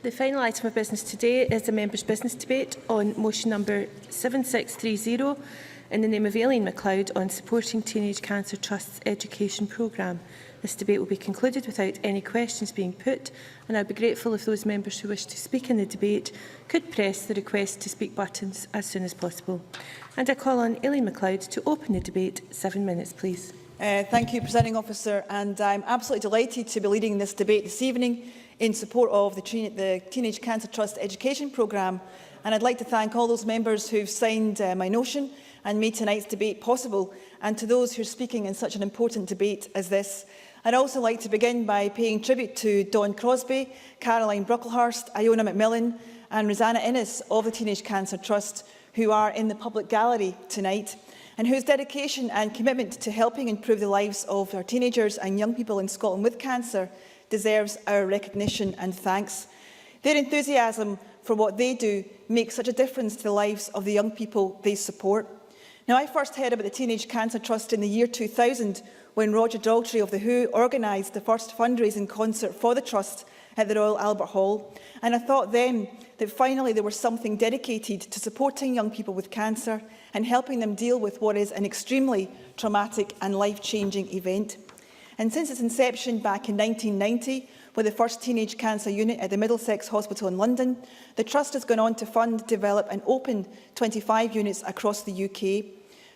The final item of business today is the members' business debate on motion number 7630 in the name of Aileen-McLeod on supporting Teenage Cancer Trust's education programme. This debate will be concluded without any questions being put, and I would be grateful if those members who wish to speak in the debate could press the request to speak buttons as soon as possible. And I call on Aileen-McLeod to open the debate. 7 minutes, please. Thank you, Presiding Officer, and I'm absolutely delighted to be leading this debate this evening in support of the Teenage Cancer Trust education programme, and I'd like to thank all those members who've signed my notion and made tonight's debate possible, and to those who are speaking in such an important debate as this. I'd also like to begin by paying tribute to Dawn Crosbie, Caroline Brocklehurst, Iona McMillan and Rosanna Innes of the Teenage Cancer Trust, who are in the public gallery tonight, and whose dedication and commitment to helping improve the lives of our teenagers and young people in Scotland with cancer deserves our recognition and thanks. Their enthusiasm for what they do makes such a difference to the lives of the young people they support. Now, I first heard about the Teenage Cancer Trust in the year 2000 when Roger Daltrey of The Who organised the first fundraising concert for the Trust at the Royal Albert Hall, and I thought then that finally there was something dedicated to supporting young people with cancer and helping them deal with what is an extremely traumatic and life-changing event. And since its inception back in 1990, with the first teenage cancer unit at the Middlesex Hospital in London, the Trust has gone on to fund, develop and open 25 units across the UK.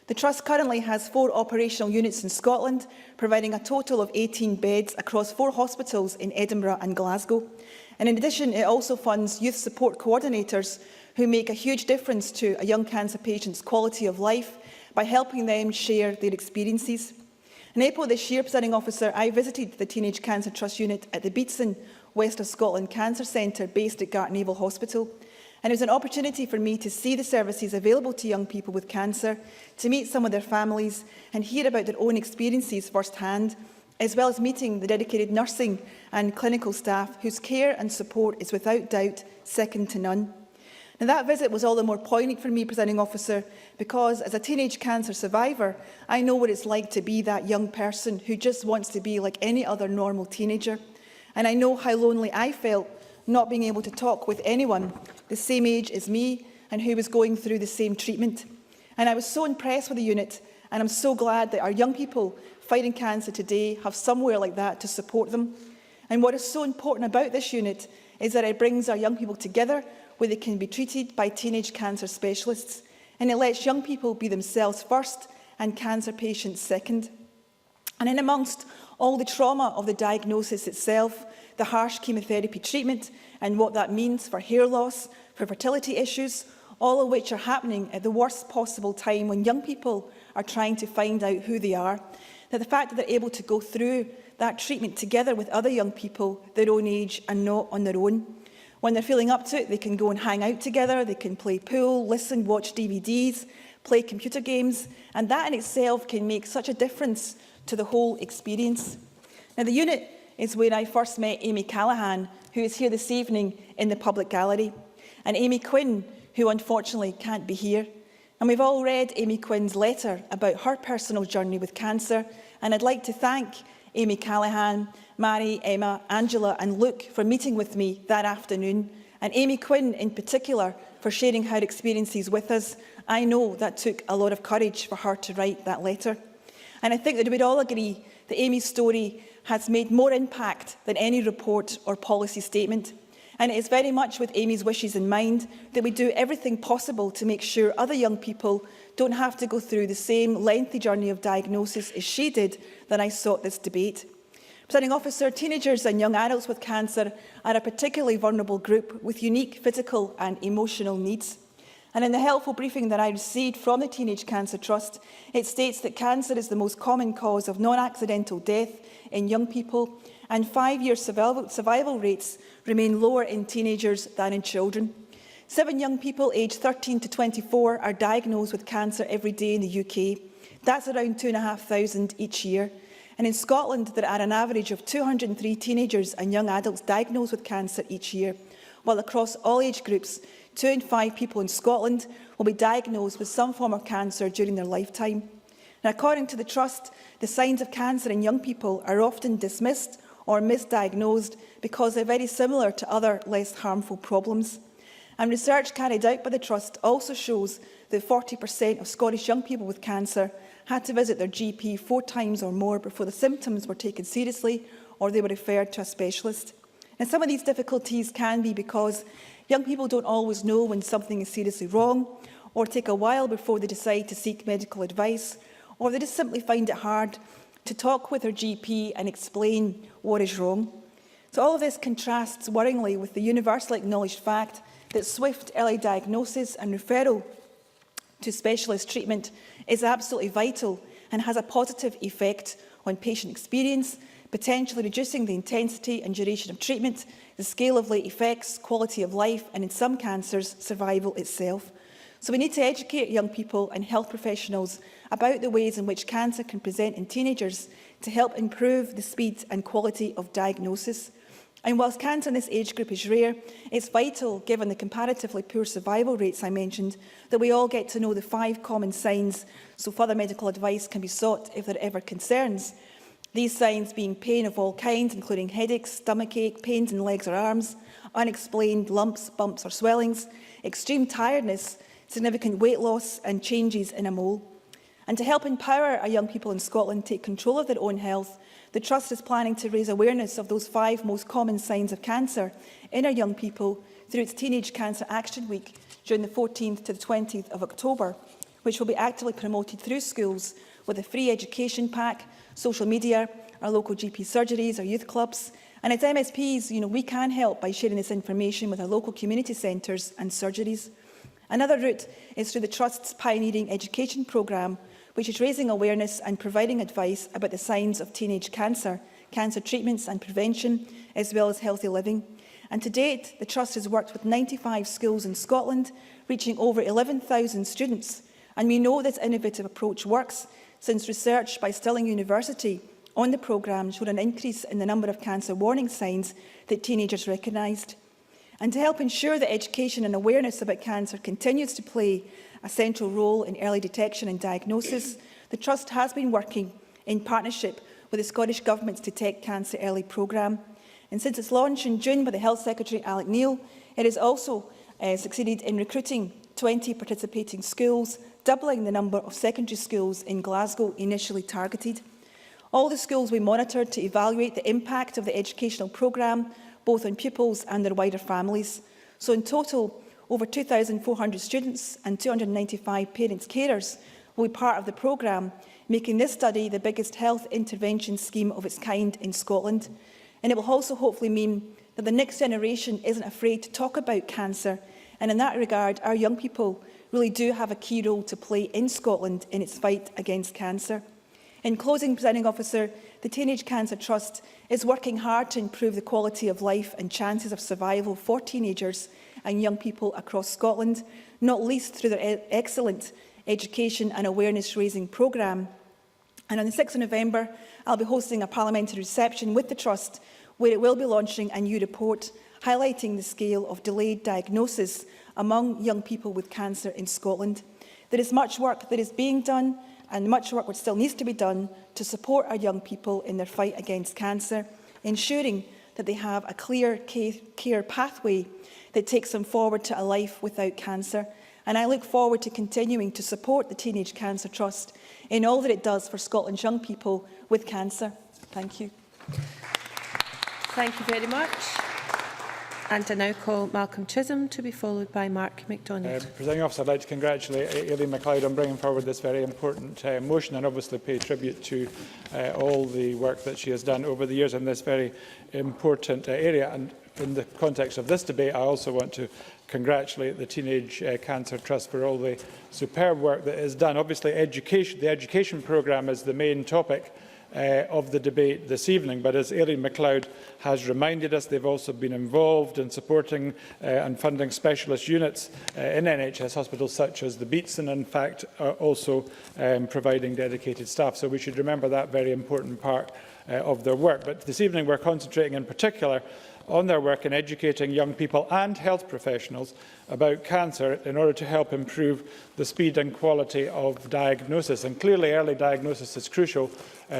The Trust currently has 4 operational units in Scotland, providing a total of 18 beds across 4 hospitals in Edinburgh and Glasgow. And in addition, it also funds youth support coordinators who make a huge difference to a young cancer patient's quality of life by helping them share their experiences. In April this year, Presiding Officer, I visited the Teenage Cancer Trust unit at the Beatson, West of Scotland Cancer Centre based at Gartnavel Hospital. And it was an opportunity for me to see the services available to young people with cancer, to meet some of their families and hear about their own experiences firsthand, as well as meeting the dedicated nursing and clinical staff whose care and support is without doubt second to none. Now, that visit was all the more poignant for me, Presiding Officer, because as a teenage cancer survivor, I know what it's like to be that young person who just wants to be like any other normal teenager. And I know how lonely I felt not being able to talk with anyone the same age as me and who was going through the same treatment. And I was so impressed with the unit, and I'm so glad that our young people fighting cancer today have somewhere like that to support them. And what is so important about this unit is that it brings our young people together where they can be treated by teenage cancer specialists, and it lets young people be themselves first and cancer patients second. And in amongst all the trauma of the diagnosis itself, the harsh chemotherapy treatment and what that means for hair loss, for fertility issues, all of which are happening at the worst possible time when young people are trying to find out who they are, that the fact that they're able to go through that treatment together with other young people their own age and not on their own. When they're feeling up to it, they can go and hang out together, they can play pool, listen, watch DVDs, play computer games, and that in itself can make such a difference to the whole experience. Now, the unit is where I first met Amy Callaghan, who is here this evening in the public gallery, and Amy Quinn, who unfortunately can't be here. And we've all read Amy Quinn's letter about her personal journey with cancer, and I'd like to thank Amy Callaghan, Mary, Emma, Angela and Luke for meeting with me that afternoon, and Amy Quinn in particular for sharing her experiences with us. I know that took a lot of courage for her to write that letter. And I think that we'd all agree that Amy's story has made more impact than any report or policy statement. And it is very much with Amy's wishes in mind that we do everything possible to make sure other young people don't have to go through the same lengthy journey of diagnosis as she did when I sought this debate. Presiding Officer, teenagers and young adults with cancer are a particularly vulnerable group with unique physical and emotional needs. And in the helpful briefing that I received from the Teenage Cancer Trust, it states that cancer is the most common cause of non-accidental death in young people, and 5-year survival rates remain lower in teenagers than in children. 7 young people aged 13 to 24 are diagnosed with cancer every day in the UK. That's around 2,500 each year. And in Scotland, there are an average of 203 teenagers and young adults diagnosed with cancer each year, while across all age groups, 2 in 5 people in Scotland will be diagnosed with some form of cancer during their lifetime. Now, according to the Trust, the signs of cancer in young people are often dismissed or misdiagnosed because they're very similar to other less harmful problems. And research carried out by the Trust also shows that 40% of Scottish young people with cancer had to visit their GP 4 times or more before the symptoms were taken seriously or they were referred to a specialist. And some of these difficulties can be because young people don't always know when something is seriously wrong, or take a while before they decide to seek medical advice, or they just simply find it hard to talk with their GP and explain what is wrong. So all of this contrasts worryingly with the universally acknowledged fact that swift early diagnosis and referral to specialist treatment is absolutely vital and has a positive effect on patient experience, potentially reducing the intensity and duration of treatment, the scale of late effects, quality of life, and in some cancers, survival itself. So we need to educate young people and health professionals about the ways in which cancer can present in teenagers to help improve the speed and quality of diagnosis. And whilst cancer in this age group is rare, it's vital, given the comparatively poor survival rates I mentioned, that we all get to know the 5 common signs so further medical advice can be sought if there are ever concerns. These signs being pain of all kinds, including headaches, stomachache, pains in legs or arms, unexplained lumps, bumps or swellings, extreme tiredness, significant weight loss and changes in a mole. And to help empower our young people in Scotland take control of their own health, the Trust is planning to raise awareness of those 5 most common signs of cancer in our young people through its Teenage Cancer Action Week during the 14th to the 20th of October, which will be actively promoted through schools with a free education pack, social media, our local GP surgeries, our youth clubs. And as MSPs, we can help by sharing this information with our local community centres and surgeries. Another route is through the Trust's pioneering education programme, which is raising awareness and providing advice about the signs of teenage cancer, cancer treatments and prevention, as well as healthy living. And to date, the Trust has worked with 95 schools in Scotland, reaching over 11,000 students. And we know this innovative approach works, since research by Stirling University on the programme showed an increase in the number of cancer warning signs that teenagers recognised. And to help ensure that education and awareness about cancer continues to play a central role in early detection and diagnosis, the Trust has been working in partnership with the Scottish Government's Detect Cancer Early programme. And since its launch in June by the Health Secretary Aileen-McLeod, it has also succeeded in recruiting 20 participating schools, doubling the number of secondary schools in Glasgow initially targeted. All the schools we monitored to evaluate the impact of the educational programme, both on pupils and their wider families. So in total, over 2,400 students and 295 parents' carers will be part of the programme, making this study the biggest health intervention scheme of its kind in Scotland. And it will also hopefully mean that the next generation isn't afraid to talk about cancer. And in that regard, our young people really do have a key role to play in Scotland in its fight against cancer. In closing, Presiding Officer, the Teenage Cancer Trust is working hard to improve the quality of life and chances of survival for teenagers and young people across Scotland, not least through their excellent education and awareness-raising programme. And on the 6th of November, I'll be hosting a parliamentary reception with the Trust, where it will be launching a new report highlighting the scale of delayed diagnosis among young people with cancer in Scotland. There is much work that is being done and much work which still needs to be done to support our young people in their fight against cancer, ensuring that they have a clear care pathway that takes them forward to a life without cancer. And I look forward to continuing to support the Teenage Cancer Trust in all that it does for Scotland's young people with cancer. Thank you. Thank you very much. And I now call Malcolm Chisholm to be followed by Mark MacDonald. Presiding Officer, I'd like to congratulate Aileen-McLeod on bringing forward this very important motion, and obviously pay tribute to all the work that she has done over the years in this very important area. And in the context of this debate, I also want to congratulate the Teenage Cancer Trust for all the superb work that is done. Obviously, the education programme is the main topic of the debate this evening, but as Aileen-McLeod has reminded us, they've also been involved in supporting and funding specialist units in NHS hospitals such as the Beats, and in fact also providing dedicated staff. So we should remember that very important part of their work. But this evening we're concentrating in particular on their work in educating young people and health professionals about cancer in order to help improve the speed and quality of diagnosis. And clearly, early diagnosis is crucial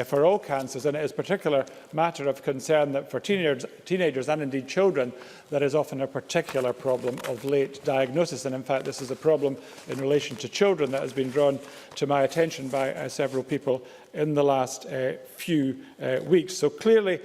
for all cancers, and it is a particular matter of concern that for teenagers and indeed children, there is often a particular problem of late diagnosis. And in fact, this is a problem in relation to children that has been drawn to my attention by several people in the last few weeks. So clearly,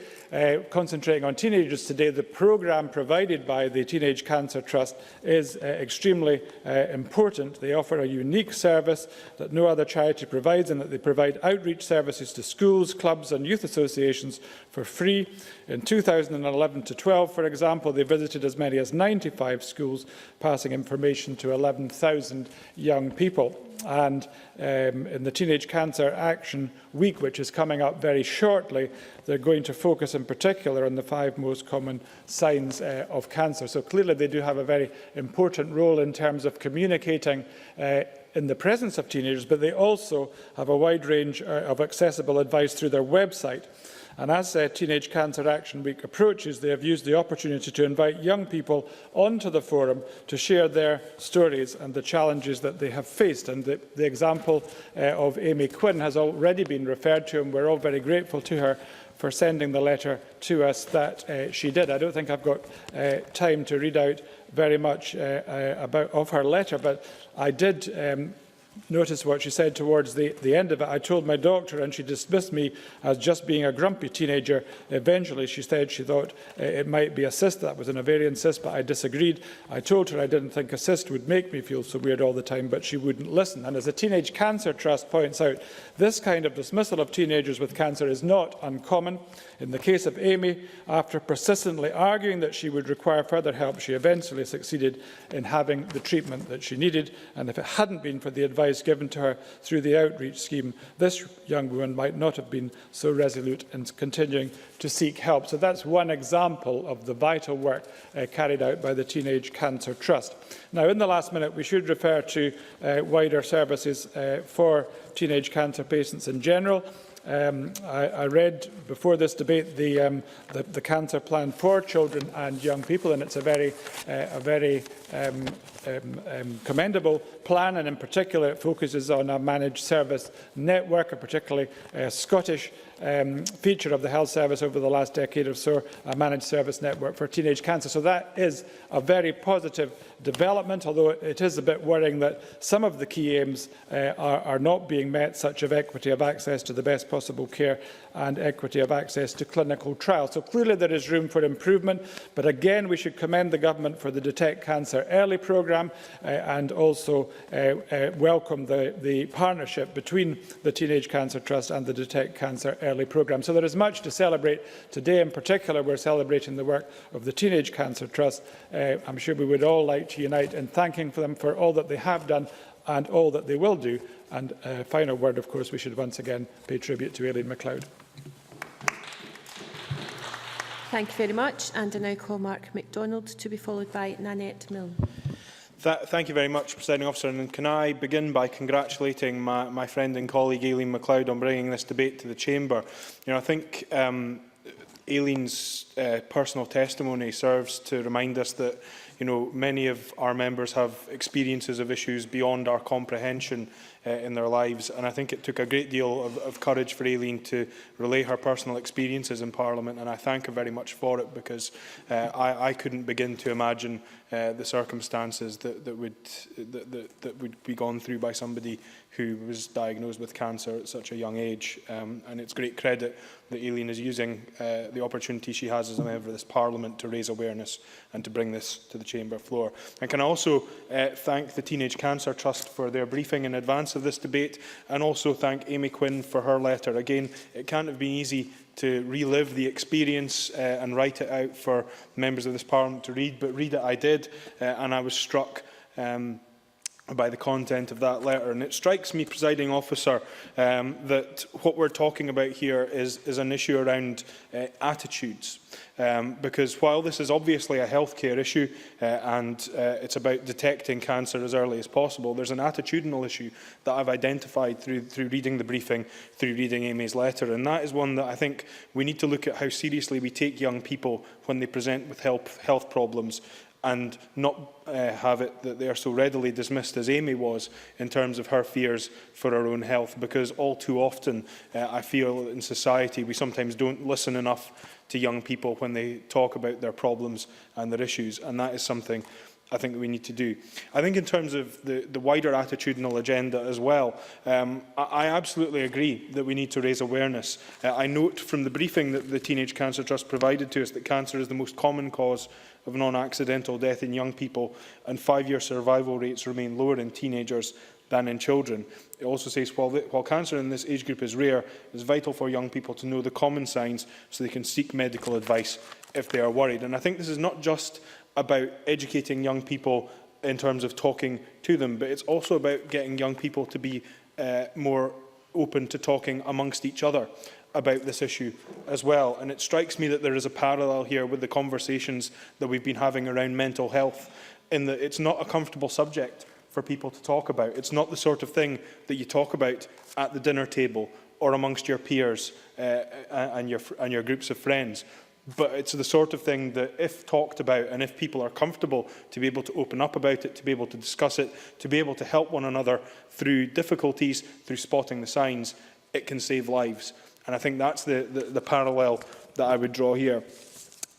concentrating on teenagers today, the programme provided by the Teenage Cancer Trust is extremely important. They offer a unique service that no other charity provides, and that they provide outreach services to schools, clubs and youth associations for free. In 2011 to 12, for example, they visited as many as 95 schools, passing information to 11,000 young people. And in the Teenage Cancer Action Week, which is coming up very shortly, they're going to focus in particular on the 5 most common signs of cancer. So clearly they do have a very important role in terms of communicating in the presence of teenagers, but they also have a wide range of accessible advice through their website. And as Teenage Cancer Action Week approaches, they have used the opportunity to invite young people onto the forum to share their stories and the challenges that they have faced. And the example of Amy Quinn has already been referred to, and we're all very grateful to her for sending the letter to us that she did. I don't think I've got time to read out very much of her letter, but I did notice what she said towards the end of it. I told my doctor and she dismissed me as just being a grumpy teenager. Eventually, she said she thought it might be a cyst. That was an ovarian cyst, but I disagreed. I told her I didn't think a cyst would make me feel so weird all the time, but she wouldn't listen. And as the Teenage Cancer Trust points out, this kind of dismissal of teenagers with cancer is not uncommon. In the case of Amy, after persistently arguing that she would require further help, she eventually succeeded in having the treatment that she needed. And if it hadn't been for the advice given to her through the outreach scheme, this young woman might not have been so resolute in continuing to seek help. So that's one example of the vital work carried out by the Teenage Cancer Trust. Now, in the last minute, we should refer to wider services for teenage cancer patients in general. I read before this debate the cancer plan for children and young people, and it's a very commendable plan, and in particular it focuses on a managed service network, a particularly Scottish feature of the health service over the last decade or so, a managed service network for teenage cancer. So that is a very positive development, although it is a bit worrying that some of the key aims are not being met, such as equity of access to the best possible care and equity of access to clinical trials. So clearly there is room for improvement, but again we should commend the government for the Detect Cancer Early programme and also welcome the partnership between the Teenage Cancer Trust and the Detect Cancer Early programme. So there is much to celebrate today. In particular, we're celebrating the work of the Teenage Cancer Trust. I'm sure we would all like to unite in thanking them for all that they have done and all that they will do. And final word, of course, we should once again pay tribute to Aileen-McLeod. Thank you very much. And I now call Mark MacDonald to be followed by Nanette Milne. Thank you very much, Presiding Officer. And can I begin by congratulating my friend and colleague Aileen-McLeod on bringing this debate to the Chamber. I think Aileen's personal testimony serves to remind us that many of our members have experiences of issues beyond our comprehension in their lives, and I think it took a great deal of courage for Aileen to relay her personal experiences in Parliament, and I thank her very much for it, because I couldn't begin to imagine the circumstances that would be gone through by somebody who was diagnosed with cancer at such a young age. And it's great credit that Aileen is using the opportunity she has as a member of this Parliament to raise awareness and to bring this to the Chamber floor. I can also thank the Teenage Cancer Trust for their briefing in advance of this debate, and also thank Amy Quinn for her letter. Again, it can't have been easy to relive the experience and write it out for members of this Parliament to read, but read it I did, and I was struck by the content of that letter. And it strikes me, presiding officer, that what we're talking about here is an issue around attitudes. Because while this is obviously a healthcare issue and it's about detecting cancer as early as possible, there's an attitudinal issue that I've identified through reading the briefing, through reading Amy's letter. And that is one that I think we need to look at how seriously we take young people when they present with health problems, and not have it that they are so readily dismissed as Amy was in terms of her fears for her own health, because all too often I feel in society we sometimes don't listen enough to young people when they talk about their problems and their issues, and that is something I think that we need to do. I think in terms of the wider attitudinal agenda as well, I absolutely agree that we need to raise awareness. I note from the briefing that the Teenage Cancer Trust provided to us that cancer is the most common cause of non-accidental death in young people, and 5-year survival rates remain lower in teenagers than in children. It also says, while cancer in this age group is rare, it's vital for young people to know the common signs so they can seek medical advice if they are worried. And I think this is not just about educating young people in terms of talking to them, but it's also about getting young people to be more open to talking amongst each other about this issue as well. And it strikes me that there is a parallel here with the conversations that we've been having around mental health, in that it's not a comfortable subject for people to talk about. It's not the sort of thing that you talk about at the dinner table or amongst your peers and your groups of friends. But it's the sort of thing that, if talked about and if people are comfortable to be able to open up about it, to be able to discuss it, to be able to help one another through difficulties, through spotting the signs, it can save lives. And I think that's the parallel that I would draw here.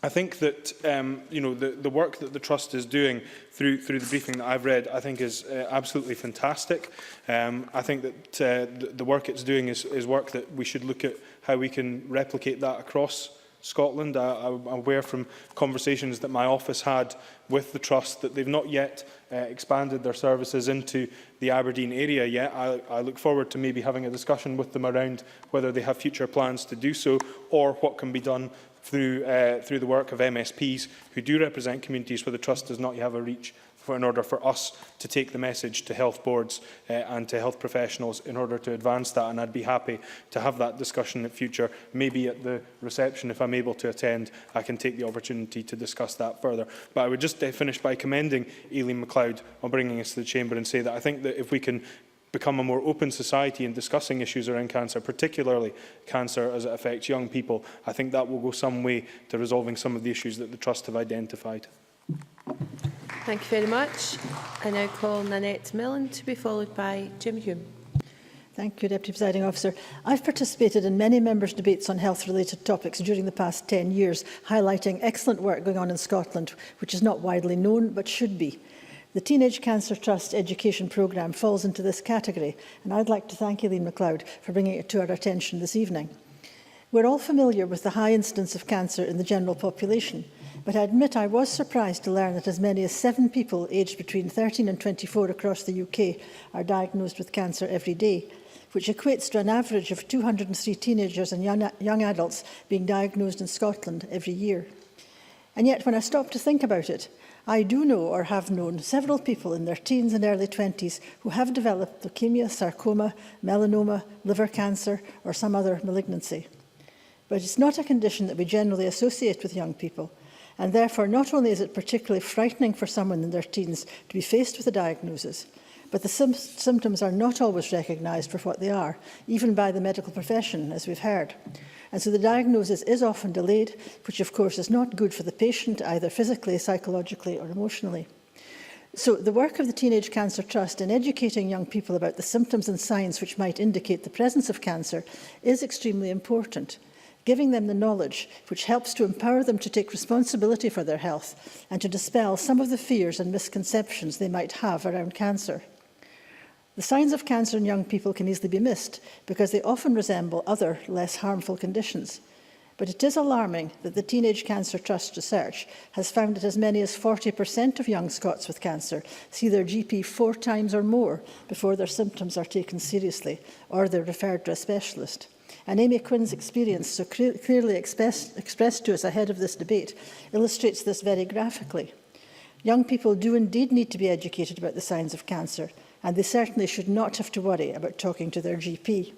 I think that the work that the Trust is doing through the briefing that I've read, I think is absolutely fantastic. I think that the work it's doing is work that we should look at how we can replicate that across Scotland. I'm aware from conversations that my office had with the Trust that they've not yet expanded their services into the Aberdeen area yet. I look forward to maybe having a discussion with them around whether they have future plans to do so, or what can be done through the work of MSPs who do represent communities where the Trust does not yet have a reach, in order for us to take the message to health boards and to health professionals in order to advance that. And I'd be happy to have that discussion in future. Maybe at the reception, if I'm able to attend, I can take the opportunity to discuss that further. But I would just finish by commending Aileen-McLeod on bringing us to the Chamber and say that I think that if we can become a more open society in discussing issues around cancer, particularly cancer as it affects young people, I think that will go some way to resolving some of the issues that the Trust have identified. Thank you very much. I now call Nanette Millen to be followed by Jim Hume. Thank you, Deputy Presiding Officer. I've participated in many members' debates on health-related topics during the past 10 years, highlighting excellent work going on in Scotland, which is not widely known but should be. The Teenage Cancer Trust education programme falls into this category, and I'd like to thank Aileen-McLeod for bringing it to our attention this evening. We're all familiar with the high incidence of cancer in the general population, but I admit I was surprised to learn that as many as 7 people aged between 13 and 24 across the UK are diagnosed with cancer every day, which equates to an average of 203 teenagers and young adults being diagnosed in Scotland every year. And yet, when I stop to think about it, I do know or have known several people in their teens and early 20s who have developed leukemia, sarcoma, melanoma, liver cancer or some other malignancy. But it's not a condition that we generally associate with young people, and therefore not only is it particularly frightening for someone in their teens to be faced with a diagnosis, but the symptoms are not always recognised for what they are, even by the medical profession, as we've heard. And so the diagnosis is often delayed, which of course is not good for the patient, either physically, psychologically or emotionally. So the work of the Teenage Cancer Trust in educating young people about the symptoms and signs which might indicate the presence of cancer is extremely important, giving them the knowledge which helps to empower them to take responsibility for their health and to dispel some of the fears and misconceptions they might have around cancer. The signs of cancer in young people can easily be missed because they often resemble other, less harmful conditions. But it is alarming that the Teenage Cancer Trust research has found that as many as 40% of young Scots with cancer see their GP 4 times or more before their symptoms are taken seriously or they're referred to a specialist. And Amy Quinn's experience, so clearly expressed to us ahead of this debate, illustrates this very graphically. Young people do indeed need to be educated about the signs of cancer, and they certainly should not have to worry about talking to their GP.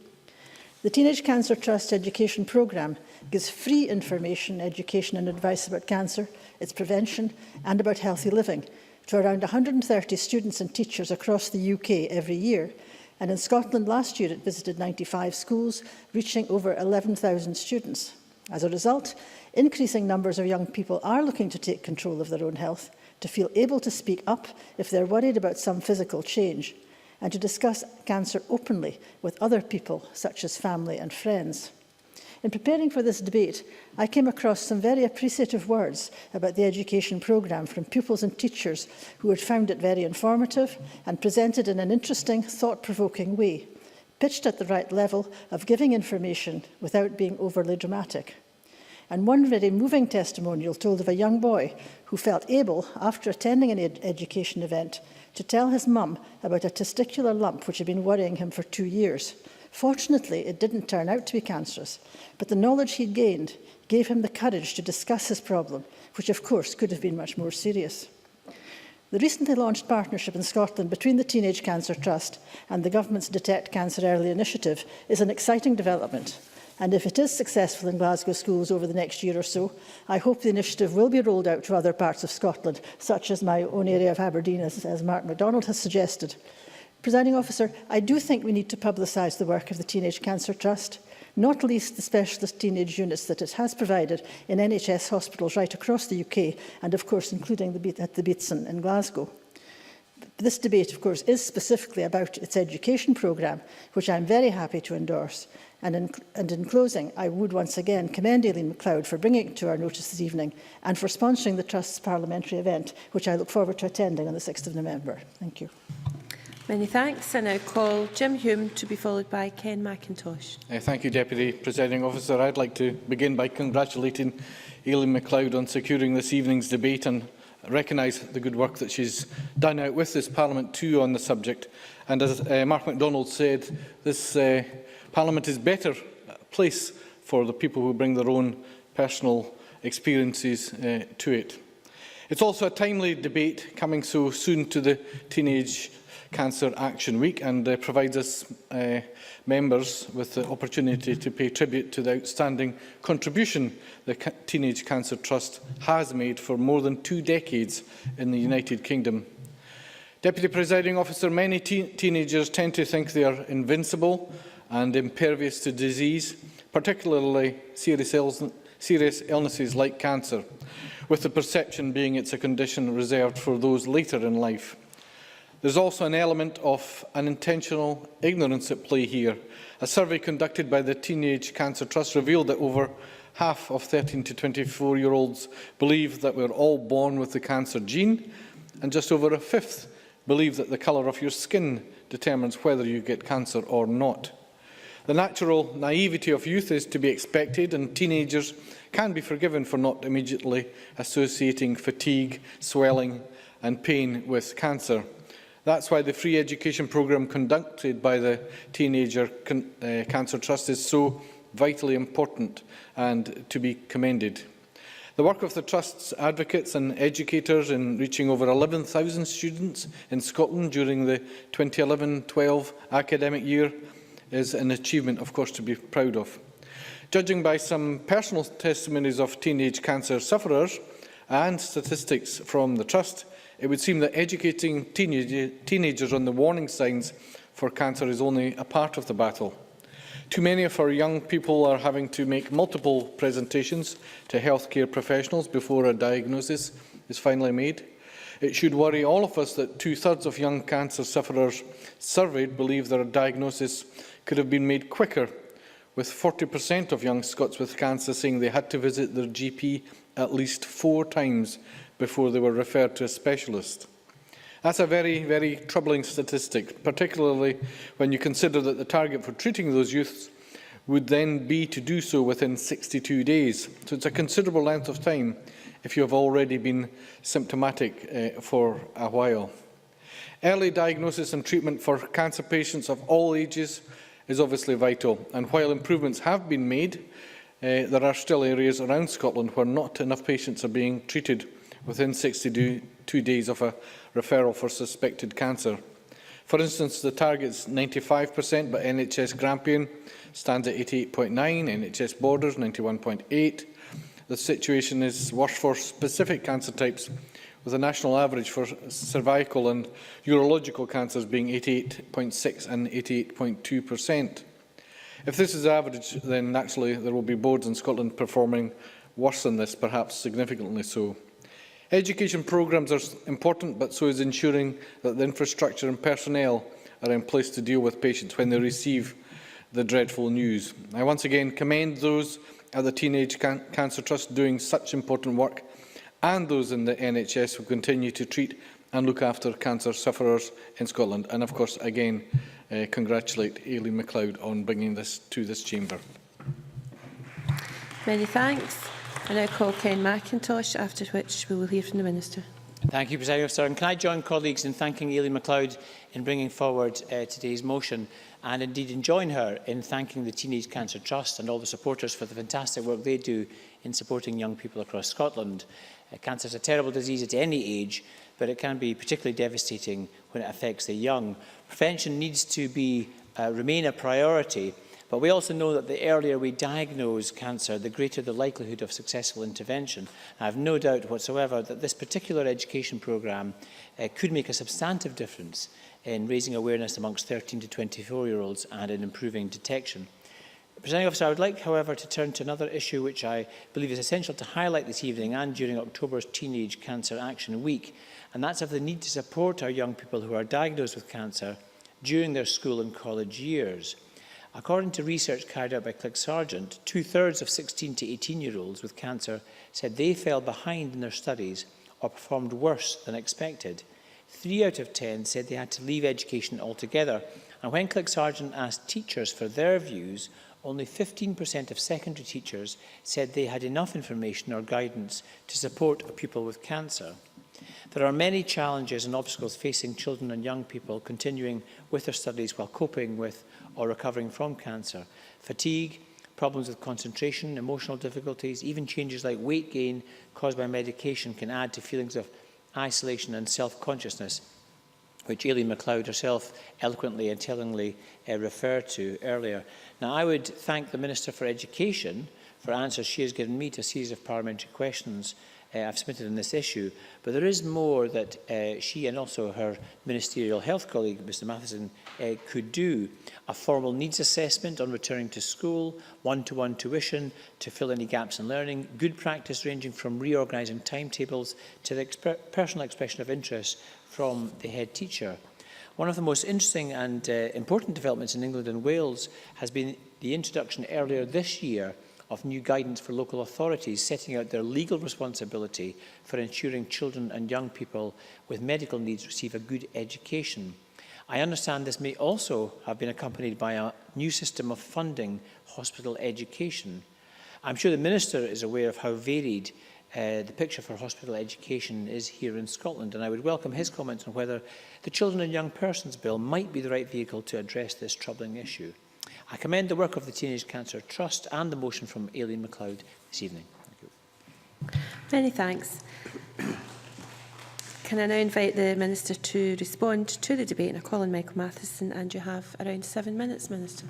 The Teenage Cancer Trust Education Programme gives free information, education and advice about cancer, its prevention and about healthy living to around 130 students and teachers across the UK every year. And in Scotland last year it visited 95 schools, reaching over 11,000 students. As a result, increasing numbers of young people are looking to take control of their own health, to feel able to speak up if they're worried about some physical change, and to discuss cancer openly with other people, such as family and friends. In preparing for this debate, I came across some very appreciative words about the education programme from pupils and teachers who had found it very informative and presented in an interesting, thought-provoking way, pitched at the right level of giving information without being overly dramatic. And one very moving testimonial told of a young boy who felt able, after attending an education event, to tell his mum about a testicular lump which had been worrying him for 2 years. Fortunately, it didn't turn out to be cancerous, but the knowledge he gained gave him the courage to discuss his problem, which of course could have been much more serious. The recently launched partnership in Scotland between the Teenage Cancer Trust and the Government's Detect Cancer Early initiative is an exciting development. And if it is successful in Glasgow schools over the next year or so, I hope the initiative will be rolled out to other parts of Scotland, such as my own area of Aberdeen, as Mark MacDonald has suggested. Presiding Officer, I do think we need to publicise the work of the Teenage Cancer Trust, not least the specialist teenage units that it has provided in NHS hospitals right across the UK, and of course including at the Beatson in Glasgow. This debate, of course, is specifically about its education programme, which I am very happy to endorse. And in closing, I would once again commend Aileen-McLeod for bringing it to our notice this evening and for sponsoring the Trust's parliamentary event, which I look forward to attending on the 6th of November. Thank you. Many thanks. I now call Jim Hume to be followed by Ken McIntosh. Thank you, Deputy Presiding Officer. I'd like to begin by congratulating Aileen-McLeod on securing this evening's debate and recognise the good work that she's done out with this Parliament too on the subject. And as Mark MacDonald said, this Parliament is better place for the people who bring their own personal experiences to it. It's also a timely debate coming so soon to the Teenage Cancer Action Week, and provides us members with the opportunity to pay tribute to the outstanding contribution the Teenage Cancer Trust has made for more than 2 decades in the United Kingdom. Deputy Presiding Officer, many teenagers tend to think they are invincible and impervious to disease, particularly serious illnesses like cancer, with the perception being it's a condition reserved for those later in life. There's also an element of unintentional ignorance at play here. A survey conducted by the Teenage Cancer Trust revealed that over half of 13 to 24-year-olds believe that we're all born with the cancer gene, and just over a fifth believe that the colour of your skin determines whether you get cancer or not. The natural naivety of youth is to be expected, and teenagers can be forgiven for not immediately associating fatigue, swelling and pain with cancer. That's why the free education programme conducted by the Cancer Trust is so vitally important and to be commended. The work of the Trust's advocates and educators in reaching over 11,000 students in Scotland during the 2011-12 academic year is an achievement, of course, to be proud of. Judging by some personal testimonies of teenage cancer sufferers and statistics from the Trust, it would seem that educating teenagers on the warning signs for cancer is only a part of the battle. Too many of our young people are having to make multiple presentations to healthcare professionals before a diagnosis is finally made. It should worry all of us that 2/3 of young cancer sufferers surveyed believe their diagnosis could have been made quicker, with 40% of young Scots with cancer saying they had to visit their GP at least 4 times before they were referred to a specialist. That's a very, very troubling statistic, particularly when you consider that the target for treating those youths would then be to do so within 62 days. So it's a considerable length of time if you have already been symptomatic for a while. Early diagnosis and treatment for cancer patients of all ages is obviously vital, and while improvements have been made, there are still areas around Scotland where not enough patients are being treated within 62 days of a referral for suspected cancer. For instance, the target is 95%, but NHS Grampian stands at 88.9, NHS Borders 91.8. The situation is worse for specific cancer types, with a national average for cervical and urological cancers being 88.6 and 88.2%. If this is average, then naturally there will be boards in Scotland performing worse than this, perhaps significantly so. Education programmes are important, but so is ensuring that the infrastructure and personnel are in place to deal with patients when they receive the dreadful news. I once again commend those at the Teenage Cancer Trust doing such important work, and those in the NHS who continue to treat and look after cancer sufferers in Scotland. And of course, again, congratulate Aileen-McLeod on bringing this to this chamber. Many thanks. I now call Ken McIntosh, after which we will hear from the Minister. Thank you, Presiding Officer. And can I join colleagues in thanking Aileen-McLeod in bringing forward today's motion, and indeed in join her in thanking the Teenage Cancer Trust and all the supporters for the fantastic work they do in supporting young people across Scotland. Cancer is a terrible disease at any age, but it can be particularly devastating when it affects the young. Prevention needs to remain a priority, but we also know that the earlier we diagnose cancer, the greater the likelihood of successful intervention. I have no doubt whatsoever that this particular education programme could make a substantive difference in raising awareness amongst 13 to 24-year-olds and in improving detection. Presiding Officer, I would like, however, to turn to another issue which I believe is essential to highlight this evening and during October's Teenage Cancer Action Week, and that's of the need to support our young people who are diagnosed with cancer during their school and college years. According to research carried out by Clydesargent, 2/3 of 16 to 18-year-olds with cancer said they fell behind in their studies or performed worse than expected. 3 out of 10 said they had to leave education altogether. And when Clydesargent asked teachers for their views, only 15% of secondary teachers said they had enough information or guidance to support a pupil with cancer. There are many challenges and obstacles facing children and young people continuing with their studies while coping with or recovering from cancer. Fatigue, problems with concentration, emotional difficulties, even changes like weight gain caused by medication can add to feelings of isolation and self-consciousness, which Aileen-McLeod herself eloquently and tellingly referred to earlier. Now, I would thank the Minister for Education for answers she has given me to a series of parliamentary questions I've submitted on this issue, but there is more that she and also her ministerial health colleague, Mr Matheson, could do. A formal needs assessment on returning to school, one-to-one tuition to fill any gaps in learning, good practice ranging from reorganising timetables to the personal expression of interest from the head teacher. One of the most interesting and important developments in England and Wales has been the introduction earlier this year of new guidance for local authorities setting out their legal responsibility for ensuring children and young people with medical needs receive a good education. I understand this may also have been accompanied by a new system of funding hospital education. I'm sure the Minister is aware of how varied the picture for hospital education is here in Scotland, and I would welcome his comments on whether the Children and Young Persons Bill might be the right vehicle to address this troubling issue. I commend the work of the Teenage Cancer Trust and the motion from Aileen-McLeod this evening. Thank you. Many thanks. Can I now invite the Minister to respond to the debate? And I call on Michael Matheson, and you have around 7 minutes, Minister.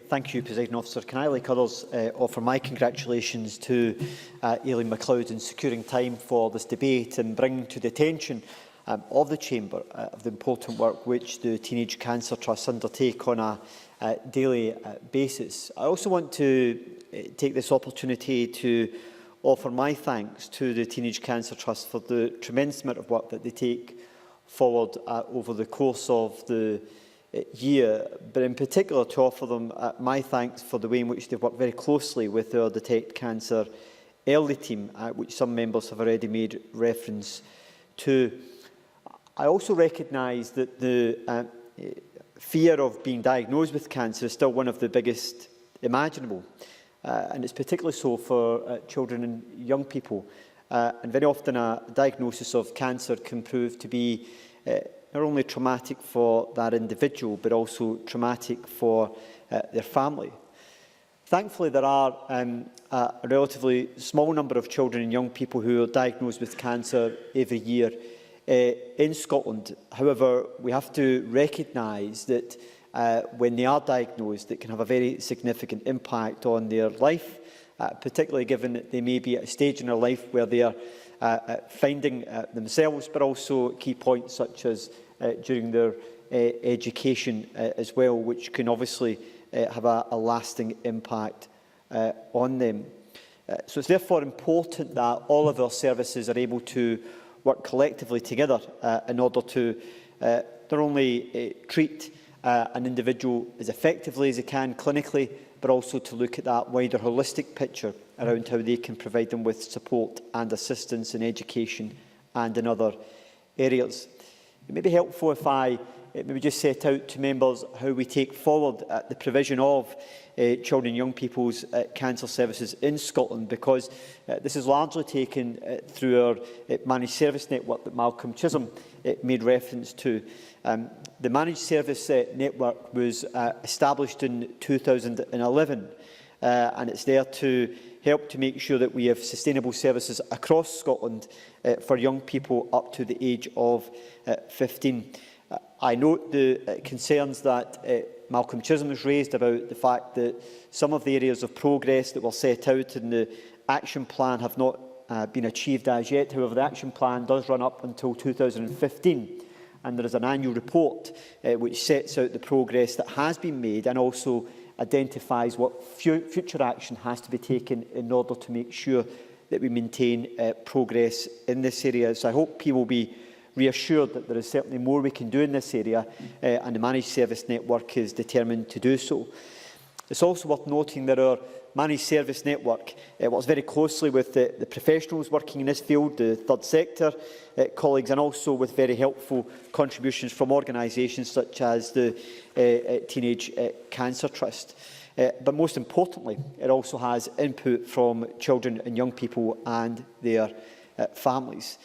Thank you, Presiding Officer. Can I, like others, offer my congratulations to Aileen-McLeod in securing time for this debate and bringing to the attention of the Chamber of the important work which the Teenage Cancer Trust undertake on a daily basis. I also want to take this opportunity to offer my thanks to the Teenage Cancer Trust for the tremendous amount of work that they take forward over the course of the year, but in particular to offer them my thanks for the way in which they've worked very closely with our Detect Cancer Early team, which some members have already made reference to. I also recognise that the fear of being diagnosed with cancer is still one of the biggest imaginable, and it's particularly so for children and young people. And very often a diagnosis of cancer can prove to be not only traumatic for that individual, but also traumatic for their family. Thankfully, there are a relatively small number of children and young people who are diagnosed with cancer every year in Scotland. However, we have to recognise that when they are diagnosed, it can have a very significant impact on their life, particularly given that they may be at a stage in their life where they are finding themselves, but also key points such as during their education as well, which can obviously have a lasting impact on them. So it's therefore important that all of our services are able to work collectively together in order to not only treat an individual as effectively as they can clinically, but also to look at that wider holistic picture around how they can provide them with support and assistance in education and in other areas. It may be helpful if I maybe just set out to members how we take forward the provision of children and young people's cancer services in Scotland, because this is largely taken through our managed service network that Malcolm Chisholm made reference to. The managed service network was established in 2011 and it's there to help to make sure that we have sustainable services across Scotland for young people up to the age of 15. I note the concerns that Malcolm Chisholm has raised about the fact that some of the areas of progress that were set out in the action plan have not been achieved as yet. However, the action plan does run up until 2015, and there is an annual report which sets out the progress that has been made and also identifies what future action has to be taken in order to make sure that we maintain progress in this area. So I hope people will be reassured that there is certainly more we can do in this area, and the managed service network is determined to do so. It's also worth noting that our managed service network works very closely with the professionals working in this field, the third sector colleagues, and also with very helpful contributions from organisations such as the Teenage Cancer Trust. But most importantly, it also has input from children and young people and their families.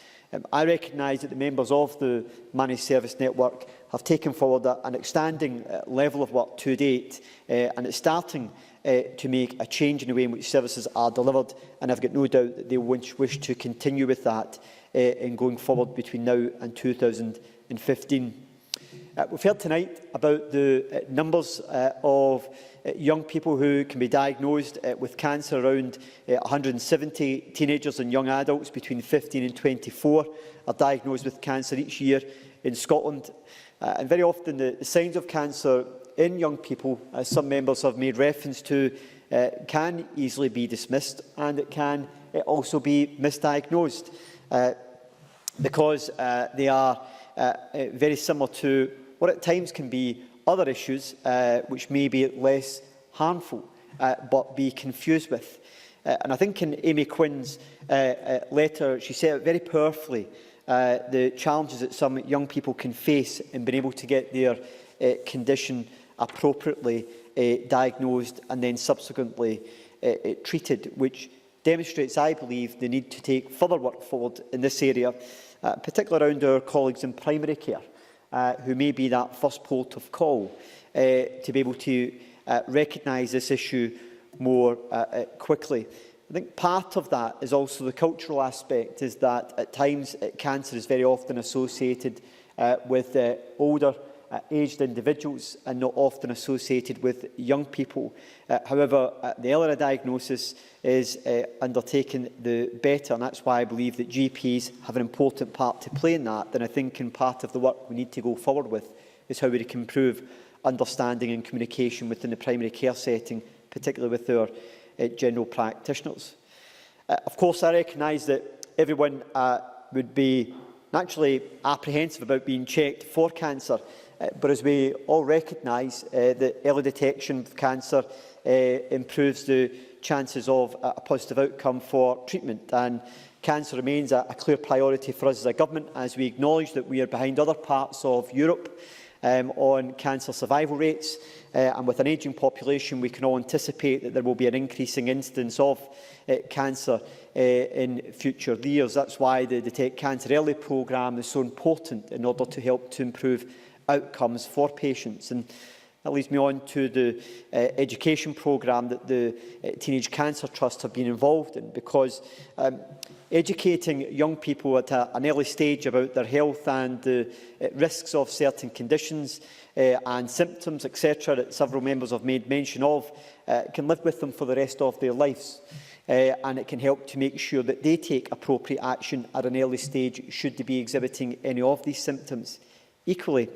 I recognise that the members of the managed service network have taken forward an outstanding level of work to date, and it's starting to make a change in the way in which services are delivered, and I've got no doubt that they wish to continue with that in going forward between now and 2015. We've heard tonight about the numbers of young people who can be diagnosed with cancer. Around 170 teenagers and young adults between 15 and 24 are diagnosed with cancer each year in Scotland. And very often the signs of cancer in young people, as some members have made reference to, can easily be dismissed, and it can also be misdiagnosed because they are very similar to what at times can be other issues which may be less harmful but be confused with. And I think in Amy Quinn's letter, she set out very powerfully the challenges that some young people can face in being able to get their condition appropriately diagnosed and then subsequently treated, which demonstrates, I believe, the need to take further work forward in this area, particularly around our colleagues in primary care, who may be that first port of call to be able to recognise this issue more quickly. I think part of that is also the cultural aspect, is that at times cancer is very often associated with older aged individuals and not often associated with young people. However, the earlier a diagnosis is undertaken, the better, and that's why I believe that GPs have an important part to play in that. And I think in part of the work we need to go forward with is how we can improve understanding and communication within the primary care setting, particularly with our general practitioners. Of course, I recognise that everyone would be naturally apprehensive about being checked for cancer, but as we all recognise, that early detection of cancer improves the chances of a positive outcome for treatment, and cancer remains a clear priority for us as a government, as we acknowledge that we are behind other parts of Europe on cancer survival rates, and with an ageing population we can all anticipate that there will be an increasing incidence of cancer in future years. That's why the Detect Cancer Early programme is so important in order to help to improve outcomes for patients. And That leads me on to the education programme that the Teenage Cancer Trust have been involved in, because educating young people at an early stage about their health and the risks of certain conditions and symptoms, etc., that several members have made mention of, can live with them for the rest of their lives. And it can help to make sure that they take appropriate action at an early stage should they be exhibiting any of these symptoms. Equally,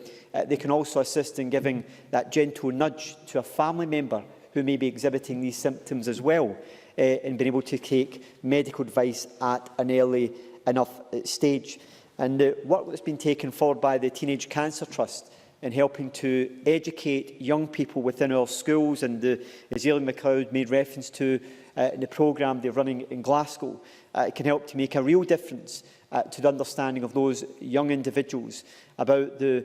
they can also assist in giving that gentle nudge to a family member who may be exhibiting these symptoms as well, and being able to take medical advice at an early enough stage. And the work that's been taken forward by the Teenage Cancer Trust in helping to educate young people within our schools, and as Aileen-McLeod made reference to in the programme they're running in Glasgow, it can help to make a real difference to the understanding of those young individuals about the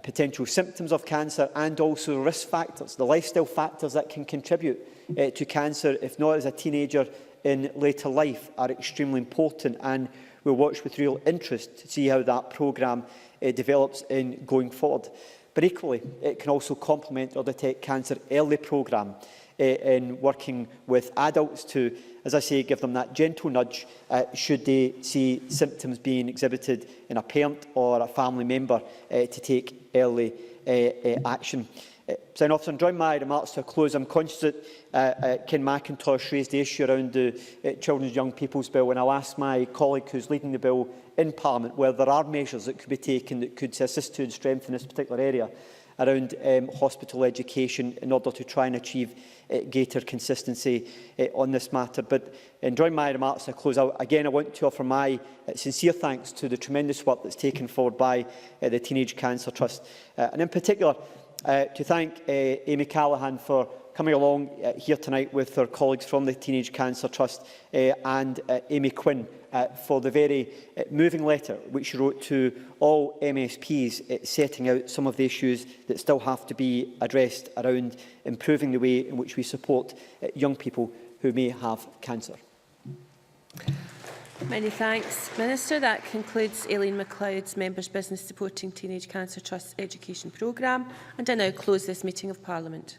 potential symptoms of cancer and also risk factors, the lifestyle factors that can contribute to cancer, if not as a teenager, in later life, are extremely important, and we'll watch with real interest to see how that programme develops in going forward. But equally, it can also complement our Detect Cancer Early programme in working with adults to, as I say, give them that gentle nudge should they see symptoms being exhibited in a parent or a family member to take early action. Presiding Officer, in drawing my remarks to a close, I'm conscious that Ken McIntosh raised the issue around the Children's and Young People's Bill, and I'll ask my colleague who's leading the bill in Parliament whether there are measures that could be taken that could assist to strengthen this particular area around hospital education in order to try and achieve greater consistency on this matter. But in drawing my remarks to a close, I want to offer my sincere thanks to the tremendous work that's taken forward by the Teenage Cancer Trust, and in particular to thank Amy Callaghan for coming along here tonight with her colleagues from the Teenage Cancer Trust, and Amy Quinn for the very moving letter which she wrote to all MSPs, setting out some of the issues that still have to be addressed around improving the way in which we support young people who may have cancer. Many thanks, Minister. That concludes Aileen-McLeod's Members' Business supporting Teenage Cancer Trust's education programme, and I now close this meeting of Parliament.